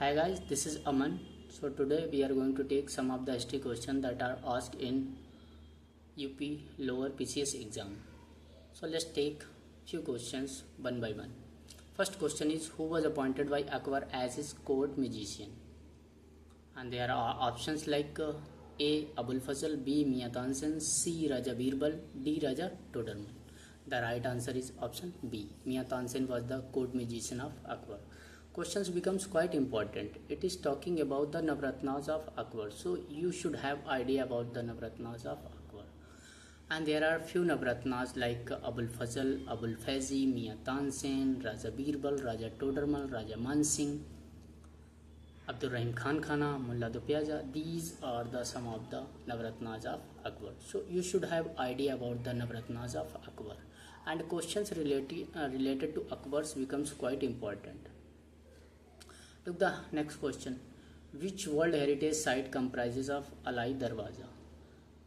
Hi guys, this is Aman. So today we are going to take some of the history questions that are asked in UP lower PCS exam. So let's take few questions one by one. First question is, who was appointed by Akbar as his court magician? And there are options like A. Abul Fazl, B. Mia Tansen, C. Raja Birbal, D. Raja Toderman. The right answer is option B. Mia Tansen was the court magician of Akbar. Questions becomes quite important. It is talking about the Navratnas of Akbar. So you should have idea about the Navratnas of Akbar. And there are few Navratnas like Abul Fazl, Abul Faizi, Mia Tansen, Raja Birbal, Raja Todermal, Raja Mansingh, Abdul Rahim Khan Khana, Mullah Dupiaja. These are the some of the Navratnas of Akbar. So you should have idea about the Navratnas of Akbar. And questions related to Akbar's becomes quite important. Look the next question. Which World Heritage Site comprises of Alai Darwaza?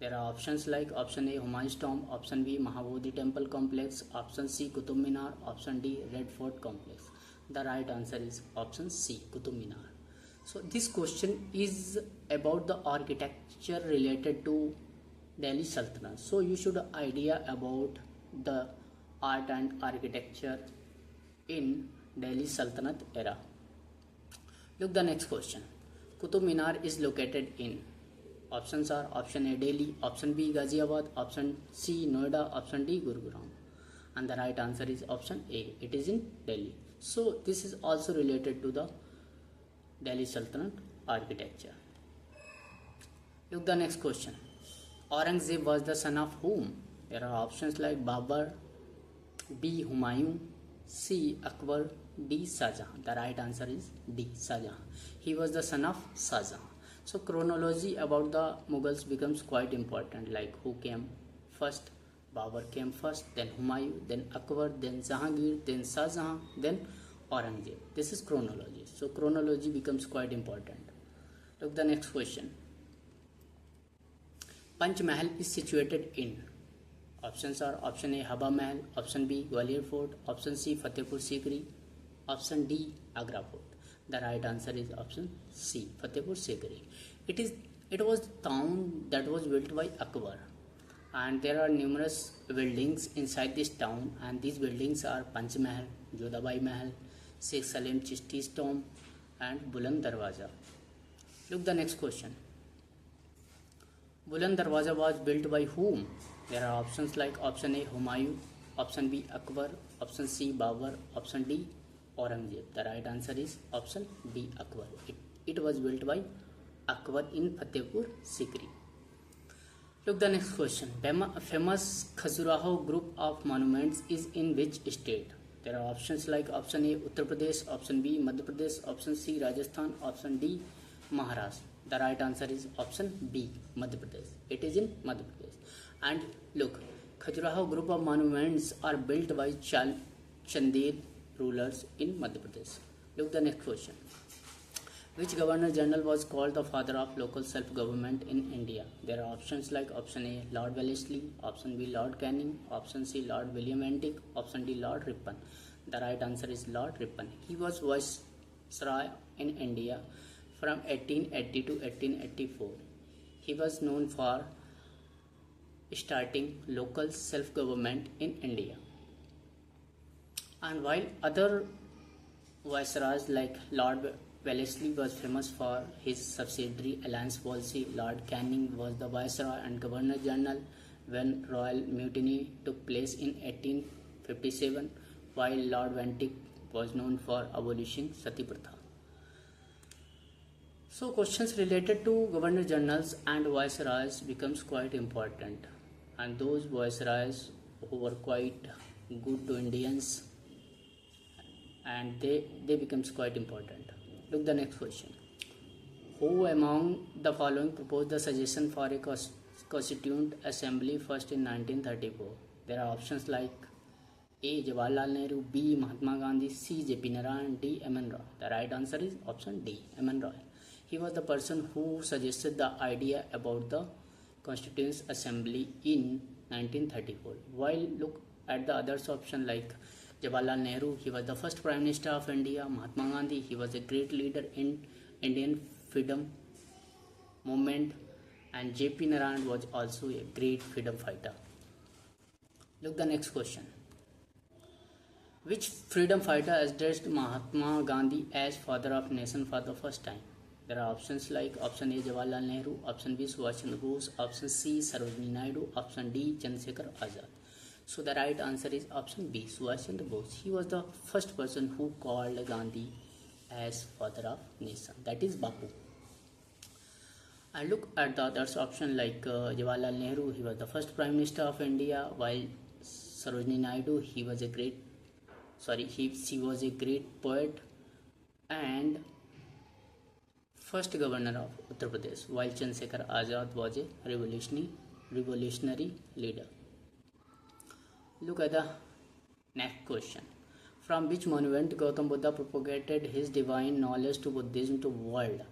There are options like option A. Humayun's Tomb, option B. Mahabodhi Temple Complex, option C. Qutub Minar, option D. Red Fort Complex. The right answer is option C. Qutub Minar. So this question is about the architecture related to Delhi Sultanate. So you should have idea about the art and architecture in Delhi Sultanate era. Look the next question. Qutub Minar is located in. Options are option A. Delhi, option B. Ghaziabad, option C. Noida, option D. Gurugram. And the right answer is option A. It is in Delhi. So this is also related to the Delhi Sultanate architecture. Look the next question. Aurangzeb was the son of whom? There are options like Babur, B. Humayun, C. Akbar, D. Shahjahan. The right answer is D. Shahjahan. He was the son of Shahjahan. So chronology about the Mughals becomes quite important, like who came first. Babur came first, then Humayun, then Akbar, then Jahangir, then Shahjahan, then Aurangzeb. This is chronology. So chronology becomes quite important. Look the next question. Panch Mahal is situated in. Options are option A. Haba Mahal, option B. Gwalior Fort, option C. Fatehpur Sikri, option D. Agra Fort. The right answer is option C. Fatehpur Sikri. It was the town that was built by Akbar, and there are numerous buildings inside this town, and these buildings are Panch Mahal, Jodhabai Mahal, Sheikh Salim Chishti's tomb, and Buland Darwaza. Look the next question. Buland Darwaza was built by whom? There are options like option A. Humayun, option B. Akbar, option C. Babur, option D. Aurangzeb. The right answer is option B. Akbar. It was built by Akbar in Fatehpur Sikri. Look the next question. Famous Khajuraho group of monuments is in which state? There are options like option A. Uttar Pradesh, option B. Madhya Pradesh, option C. Rajasthan, option D. Maharashtra. The right answer is option B. Madhya Pradesh. It is in Madhya Pradesh. And look, Khajuraho group of monuments are built by Chanded rulers in Madhya Pradesh. Look the next question. Which Governor General was called the father of local self-government in India? There are options like option A. Lord Wellesley, option B. Lord Canning, option C. Lord William Antic, option D. Lord Ripon. The right answer is Lord Ripon. He was Viceroy in India from 1880 to 1884. He was known for starting local self-government in India. And while other viceroys like Lord Wellesley was famous for his subsidiary alliance policy, Lord Canning was the viceroy and governor general when royal mutiny took place in 1857, while Lord Vantic was known for abolishing Sati Pratha. So questions related to governor generals and viceroys becomes quite important, and those viceroys who were quite good to Indians, and they becomes quite important. Look the next question. Who among the following proposed the suggestion for a constituent assembly first in 1934? There are options like A. Jawaharlal Nehru, B. Mahatma Gandhi, C. J.P. Narayan, D. M.N. Roy. The right answer is option D. M.N. Roy. He was the person who suggested the idea about the Constituent Assembly in 1934. While look at the others option like Jawaharlal Nehru, he was the first Prime Minister of India. Mahatma Gandhi, he was a great leader in Indian freedom movement, and J.P. Narayan was also a great freedom fighter. Look the next question. Which freedom fighter addressed Mahatma Gandhi as father of nation for the first time? There are options like option A Jawaharlal Nehru, option B Subhash Chandra Bose, option C Sarojini Naidu, option D Chandrasekhar Azad. So the right answer is option B Subhash Chandra Bose. He was the first person who called Gandhi as father of nation. That is Bapu. I look at the others option like Jawaharlal Nehru. He was the first Prime Minister of India, while Sarojini Naidu, she was a great poet and first governor of Uttar Pradesh, while Chandrasekhar Azad was a revolutionary leader. Look at the next question. From which monument Gautam Buddha propagated his divine knowledge to Buddhism to world?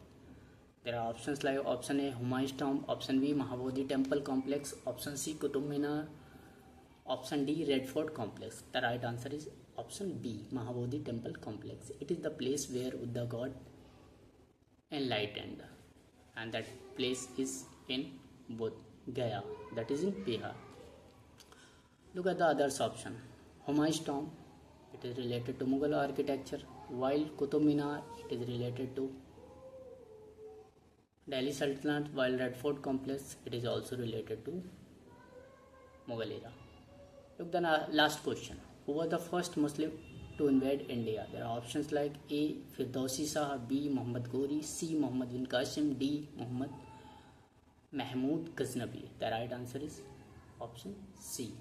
There are options like option A Humayun's tomb, option B Mahabodhi temple complex, option C Qutub Minar, option D Red Fort complex. The right answer is option B Mahabodhi temple complex. It is the place where Buddha got enlightened, and that place is in Bodh Gaya, that is in Bihar. Look at the others option. Humayun's tomb, it is related to Mughal architecture, while Qutub Minar, it is related to Delhi Sultanate, while Red Fort complex, it is also related to Mughal era. Look the last question. Who was the first Muslim to invade India? There are options like A Firdausi Shah, B Muhammad Ghori, C Muhammad bin Qasim, D Mahmud Ghaznavi. The right answer is option C.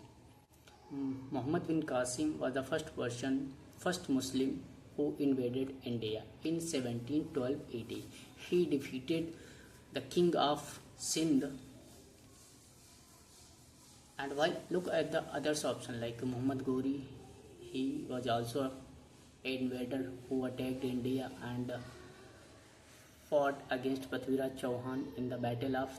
Muhammad bin Qasim was the first Muslim who invaded India in 1712 AD. He defeated the king of Sindh. And while look at the others option like Muhammad Ghori, he was also an invader who attacked India and fought against Prithviraj Chauhan in the battle of